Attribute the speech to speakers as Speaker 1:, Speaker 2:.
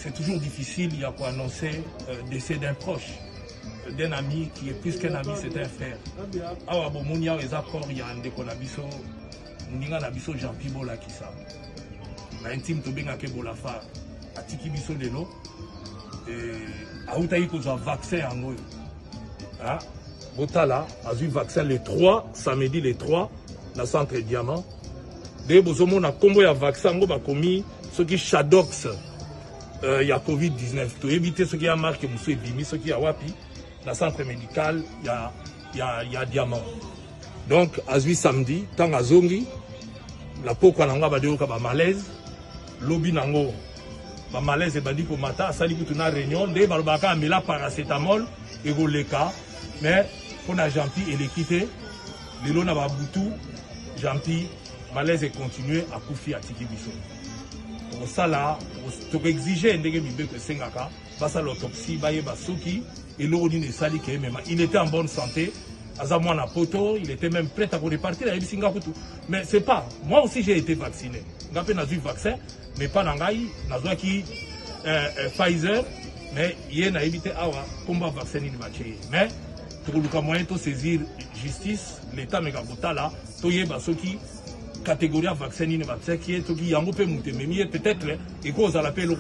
Speaker 1: c'est toujours difficile, il y a quoi annoncer décès d'un proche, d'un ami qui est plus qu'un ami, c'est un frère. Awa Bomonia, les accords, il y a un déconabiso, Ninga Nabiso Jean Pibola qui ça. Intime Tobenga Kebolafa, Atiki Biso de l'eau, Aoutaï Koza vaccin en eux. Botala a eu vaccin les 3, samedi les 3, dans le centre Diamant. Dès que vous avez combo de vaccin, vous avez ce qui Shadox, il y a Covid-19. Pour éviter ce qui a marqué, vous avez ce qui a Wapi, dans le centre médical, il y a Diamant. Donc, à samedi, tant à Zongi, la peau qu'on a dit que malaise, lobby nango, malaise et badi pour matin, ça dit que tu as réunion, dès que tu as paracétamol, et le cas, mais pour la gentille et l'équité, les lots n'a pas boutou, gentil, malaise et continuer à couper à Tiki Bisso. Pour ça là, tu peux exiger que Sengaka, passe à l'autopsie, Soki, et l'origine de Sali qui est même. Il était en bonne santé, Azamouana Poto, il était même prêt à repartir à Singapour. Mais c'est pas, moi aussi j'ai été vacciné. J'ai eu vaccin, mais pas Nangaï, n'a qui Pfizer, mais il y a évité Awa, combat vacciner le matché. Mais, pour le moyen de saisir justice, l'État m'a dit là, Toye Basoki, catégorie vaccin, qui est qui a un peu monté, mais peut-être, et cause à l'appel au